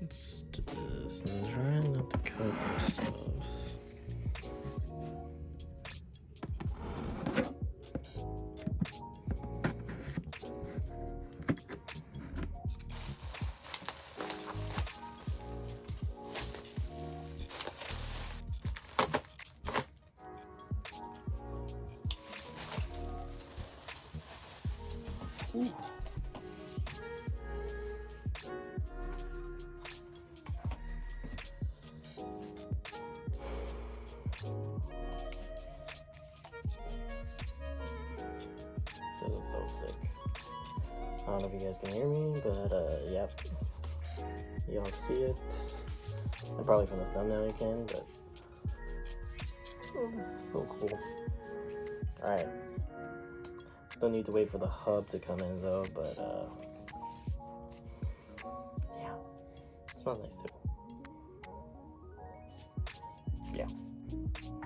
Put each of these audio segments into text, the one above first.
Let's do this and try not to cut yourself. Ooh. This is so sick. I don't know if you guys can hear me, but yep. Y'all see it. And probably from the thumbnail you can, but oh, this is so cool. Alright. Still need to wait for the hub to come in though, but yeah. It smells nice too. Yeah.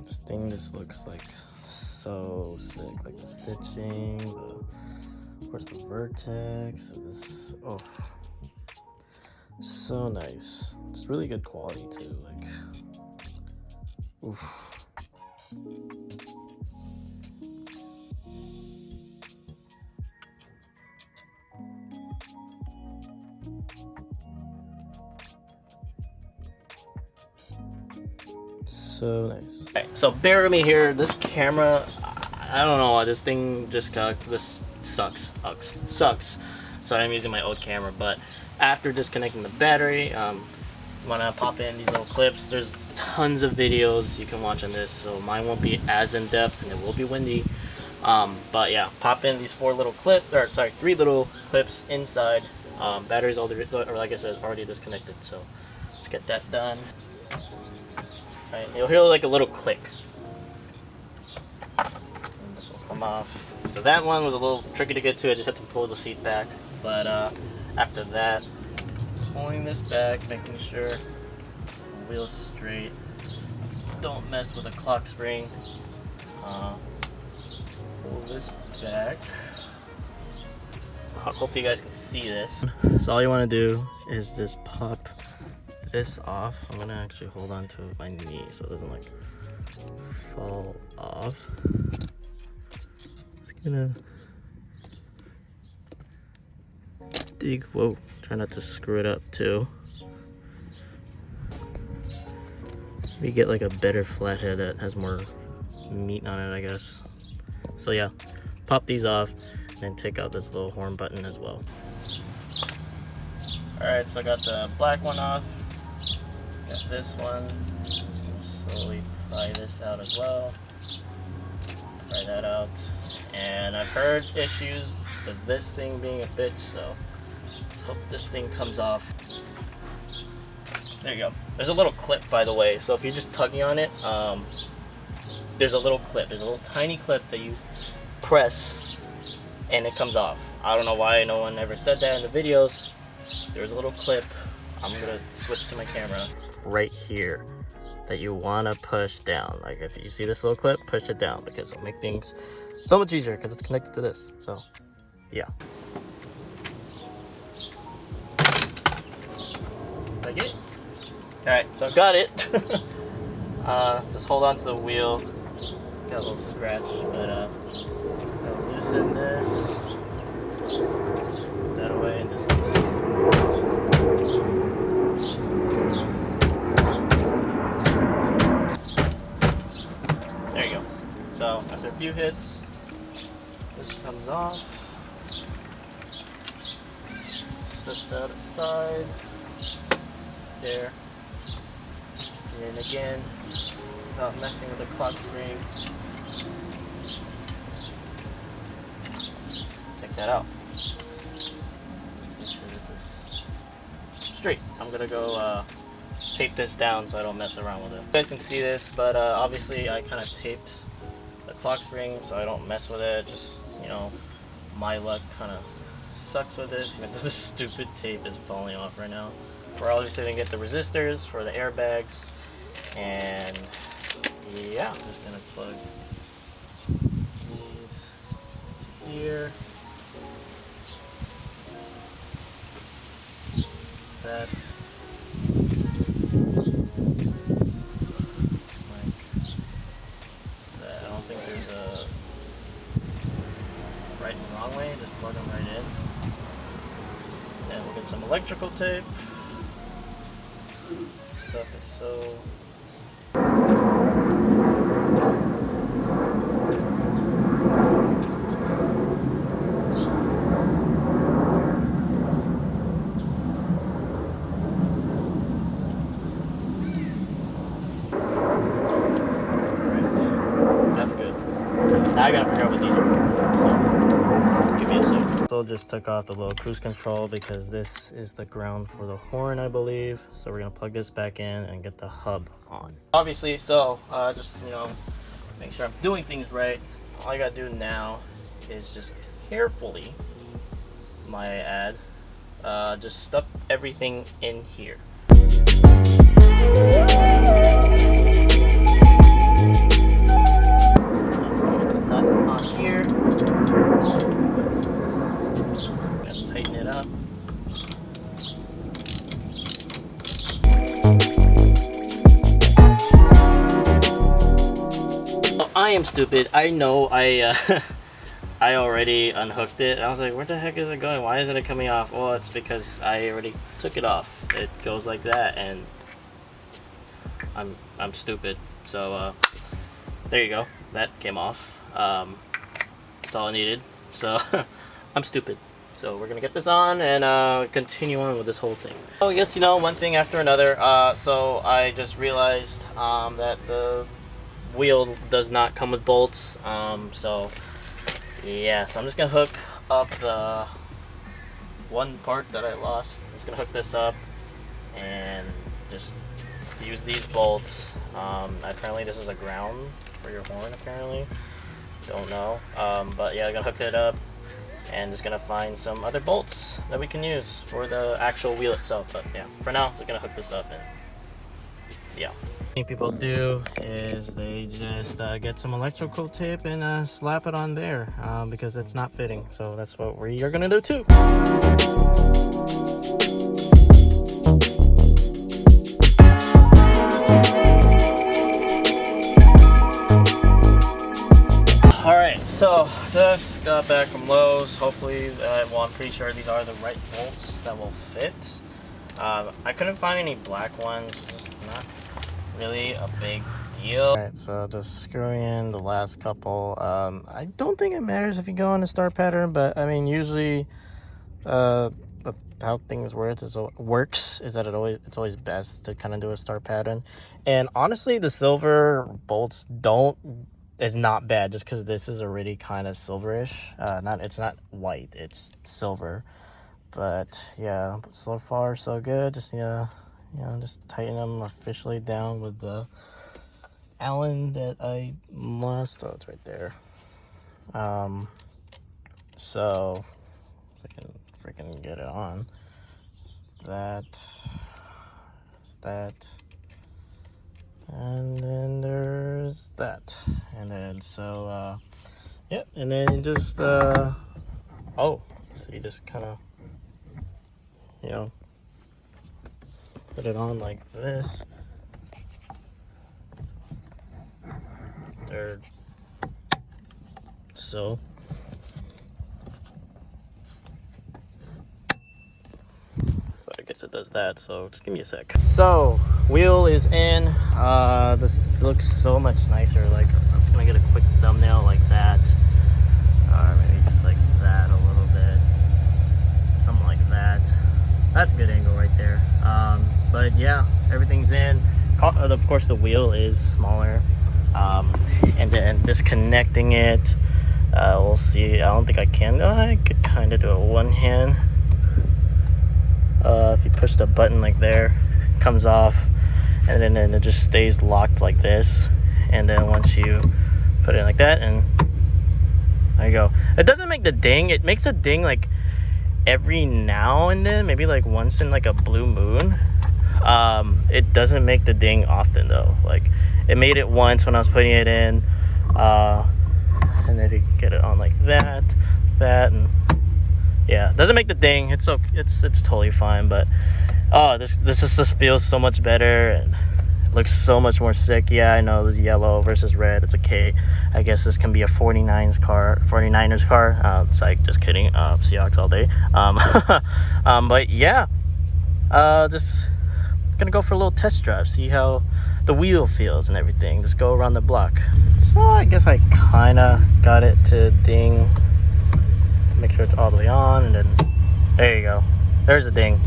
This thing just looks like so sick. Like the stitching, of course the Vertex, this, oh, so nice. It's really good quality too, like, oof. So nice. Alright, so bear with me here. This camera, I don't know why this thing just got, this sucks. So I'm using my old camera, but after disconnecting the battery, when I pop in these little clips, there's tons of videos you can watch on this, so mine won't be as in depth and it will be windy. But yeah, pop in these three little clips inside. Battery's already, or like I said, already disconnected, so let's get that done. Right, you'll hear like a little click. And this will come off. So that one was a little tricky to get to. I just had to pull the seat back. But after that, pulling this back, making sure the wheel's straight. Don't mess with the clock spring. Pull this back. Hopefully you guys can see this. So all you want to do is just pop this off. I'm gonna actually hold on to my knee so it doesn't like fall off. Just gonna dig. Whoa, try not to screw it up too. We get like a better flathead that has more meat on it, I guess. So yeah, pop these off and then take out this little horn button as well. Alright, so I got the black one off. Got this one. Just gonna slowly pry this out as well. Pry that out. And I've heard issues with this thing being a bitch, so let's hope this thing comes off. There you go. There's a little clip, by the way, so if you're just tugging on it, there's a little clip. There's a little tiny clip that you press and it comes off. I don't know why no one ever said that in the videos. There's a little clip. I'm gonna switch to my camera. Right here that you want to push down. Like if you see this little clip, push it down because it'll make things so much easier because it's connected to this. So yeah. Like it? Alright, so I've got it. Just hold on to the wheel. Got a little scratch, but I'll loosen this. Put that away and just there you go. So after a few hits, this comes off. Set that aside. There. And again, without messing with the clock spring, take that out. Make sure this is straight. I'm gonna go tape this down so I don't mess around with it. You guys can see this, but obviously I kind of taped the clock spring so I don't mess with it. Just, you know, my luck kind of sucks with this. Even though this stupid tape is falling off right now. We're obviously gonna get the resistors for the airbags, and yeah, I'm just gonna plug these here. that. I don't think there's a right and wrong way, just plug them right in. And we'll get some electrical tape. Stuff is so... I gotta figure out what these are. So, give me a sec. So just took off the little cruise control because this is the ground for the horn, I believe. So we're gonna plug this back in and get the hub on. Obviously, so just, you know, make sure I'm doing things right. All I gotta do now is just carefully, might I add, just stuff everything in here. On here, gotta tighten it up. Oh, I am stupid. I know I I already unhooked it. I was like, where the heck is it going? Why isn't it coming off? Well, it's because I already took it off. It goes like that, and I'm stupid. So there you go. That came off. That's all I needed. So I'm stupid. So we're gonna get this on and continue on with this whole thing. Oh, I guess, you know, one thing after another. So I just realized that the wheel does not come with bolts. So yeah, so I'm just gonna hook up the one part that I lost. I'm just gonna hook this up and just use these bolts. Apparently this is a ground for your horn, apparently. Don't know. But yeah, I'm gonna hook it up and just gonna find some other bolts that we can use for the actual wheel itself. But yeah, for now, just gonna hook this up and yeah. What people do is they just get some electrical tape and slap it on there because it's not fitting. So that's what we are gonna do too. Alright, so just got back from Lowe's. Hopefully, well, I'm pretty sure these are the right bolts that will fit. I couldn't find any black ones, which is not really a big deal. Alright, so just screwing in the last couple. I don't think it matters if you go on a star pattern, but I mean, usually how things works is that it's always best to kind of do a star pattern. And honestly, the silver bolts is not bad, just because this is already kind of silverish. It's not white, it's silver. But yeah, so far so good. Just just tighten them officially down with the Allen that I lost. Oh, it's right there. So if I can freaking get it on. That. And then there's that. And then so yep, and then just oh, so you just kind of, you know, put it on like this. There. So I guess it does that, so just give me a sec. So wheel is in. This looks so much nicer. Like, I'm just gonna get a quick thumbnail like that, maybe just like that a little bit, something like that. That's a good angle right there. But yeah, everything's in. Of course the wheel is smaller, and then disconnecting it, we'll see. I don't think I can. I could kind of do it one hand. If you push the button like there, it comes off, and then it just stays locked like this. And then once you put it like that, and there you go. It doesn't make the ding. It makes a ding like every now and then, maybe like once in like a blue moon. It doesn't make the ding often though. Like, it made it once when I was putting it in, and then you get it on like that, and yeah, doesn't make the ding. It's okay. It's totally fine. But oh, this just feels so much better and looks so much more sick. Yeah, I know this yellow versus red. It's okay. I guess this can be a 49ers car. It's like, just kidding. Seahawks all day. But yeah, just gonna go for a little test drive, see how the wheel feels and everything. Just go around the block. So I guess I kind of got it to ding. Make sure it's all the way on, and then there you go. There's a ding.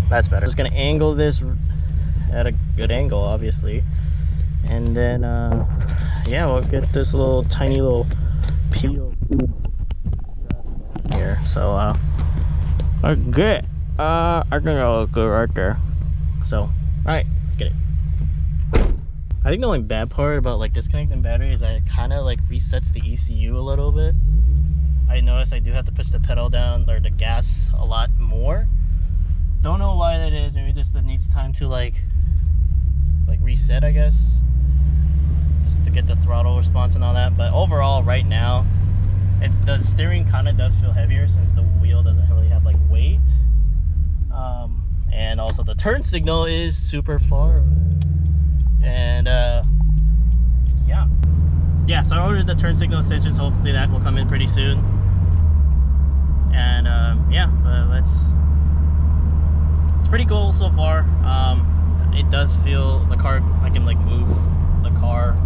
That's better. Just gonna angle this at a good angle, obviously, and then yeah, we'll get this little tiny little peel here. So good. I think that'll look good right there. So all right, let's get it. I think the only bad part about like disconnecting battery is that it kind of like resets the ECU a little bit. I noticed I do have to push the pedal down, or the gas, a lot more. Don't know why that is. Maybe just it needs time to like reset, I guess, just to get the throttle response and all that. But overall, right now, the steering kind of does feel heavier since the wheel doesn't really have like weight. And also the turn signal is super far. And yeah, so I ordered the turn signal extensions. Hopefully that will come in pretty soon. And yeah, but it's pretty cool so far. It does feel the car, I can like move the car,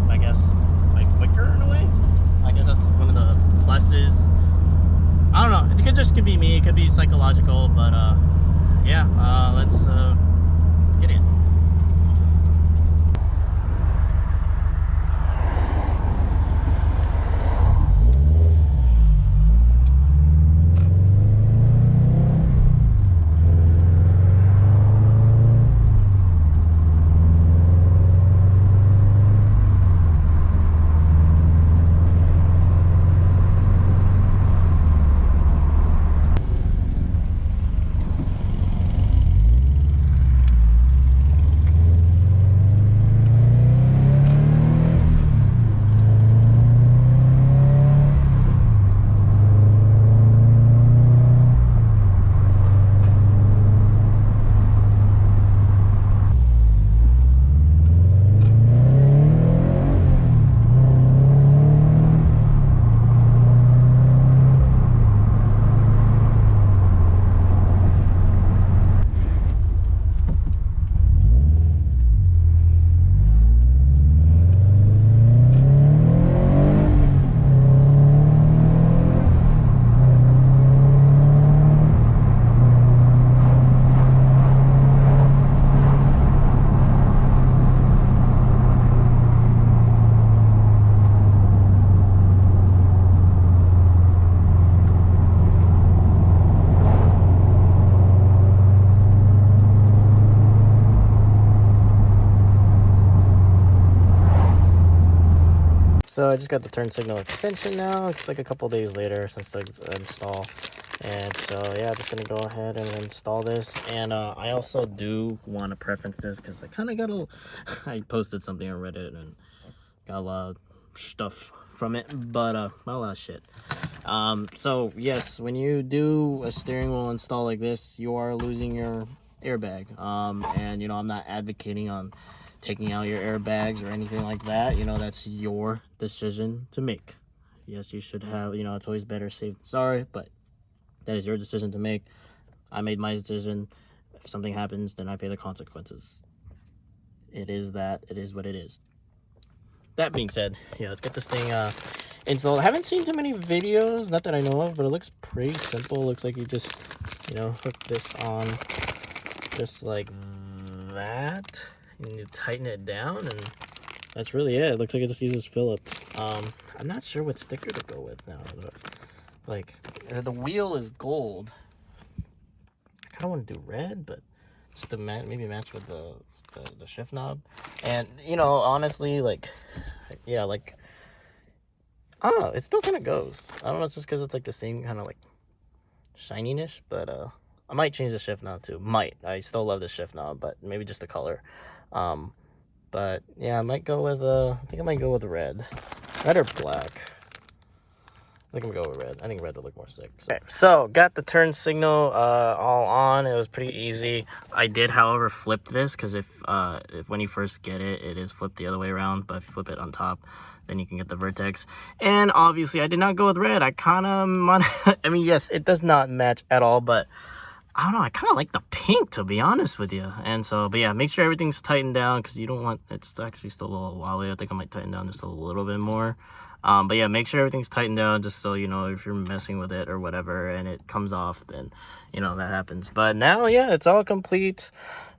I guess, like quicker in a way. I guess that's one of the pluses. I don't know, it could be me, it could be psychological, but yeah, let's get in. So I just got the turn signal extension now. It's like a couple days later since the install. And so yeah, just gonna go ahead and install this. And I also do want to preference this because I kind of got a I posted something on Reddit and got a lot of stuff from it, but not a lot of shit. So yes, when you do a steering wheel install like this, you are losing your airbag. And you know, I'm not advocating on taking out your airbags or anything like that. You know, that's your decision to make. Yes, you should have, you know, it's always better safe than sorry, but that is your decision to make. I made my decision. If something happens, then I pay the consequences. It is that. It is what it is. That being said, yeah, let's get this thing installed. I haven't seen too many videos, not that I know of, but it looks pretty simple. It looks like you just, you know, hook this on just like that, and you tighten it down, and that's really it. It looks like it just uses Phillips. I'm not sure what sticker to go with now. Like, the wheel is gold. I kind of want to do red, but just to maybe match with the shift knob. And, you know, honestly, like, yeah, like, I don't know, it still kind of goes. I don't know, it's just because it's like the same kind of like shininess, but I might change the shift knob too. I still love the shift knob, but maybe just the color. But yeah, I might go with I think I might go with red or black. I think I'm gonna go with red. I think red would look more sick. So. Okay, so got the turn signal all on. It was pretty easy. I did, however, flip this because if when you first get it, it is flipped the other way around. But if you flip it on top, then you can get the Vertex. And obviously, I did not go with red. I kind of, I mean, yes, it does not match at all, but I don't know. I kind of like the pink, to be honest with you. And so, but yeah, make sure everything's tightened down because you don't want, it's actually still a little wobbly. I think I might tighten down just a little bit more. But yeah, make sure everything's tightened down just so, you know, if you're messing with it or whatever and it comes off, then, you know, that happens. But now, yeah, it's all complete.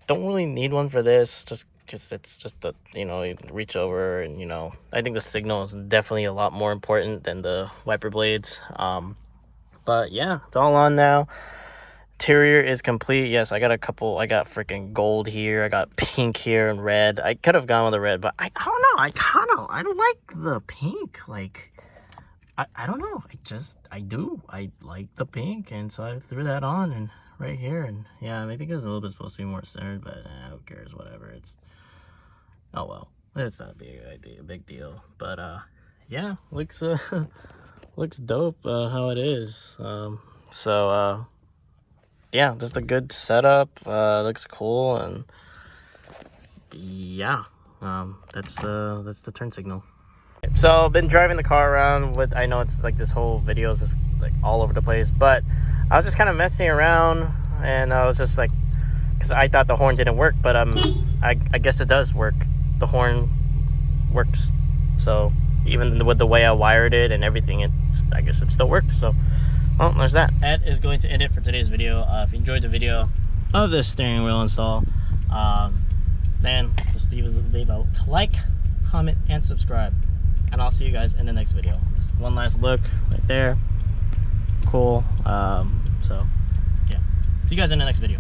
Don't really need one for this just because it's just, a, you know, you reach over and, you know, I think the signal is definitely a lot more important than the wiper blades. But yeah, it's all on now. Interior is complete. Yes, I got a couple. I got freaking gold here. I got pink here and red. I could have gone with the red, but I don't know. I don't like the pink. Like, I don't know. I like the pink, and so I threw that on and right here. And yeah, I think it was a little bit supposed to be more centered, but who cares? Whatever. It's oh well. It's not a big deal. But yeah, looks looks dope. How it is. Yeah, just a good setup. Looks cool, and yeah, that's the turn signal. So I've been driving the car around with, I know it's like this whole video is just like all over the place, but I was just kind of messing around, and I was just like, because I thought the horn didn't work, but I guess it does work. The horn works. So even with the way I wired it and everything, I guess it still worked. So. Well, there's that. That is going to end it for today's video. If you enjoyed the video of this steering wheel install, then just leave a like, comment, and subscribe. And I'll see you guys in the next video. Just one last look right there. Cool. So, yeah. See you guys in the next video.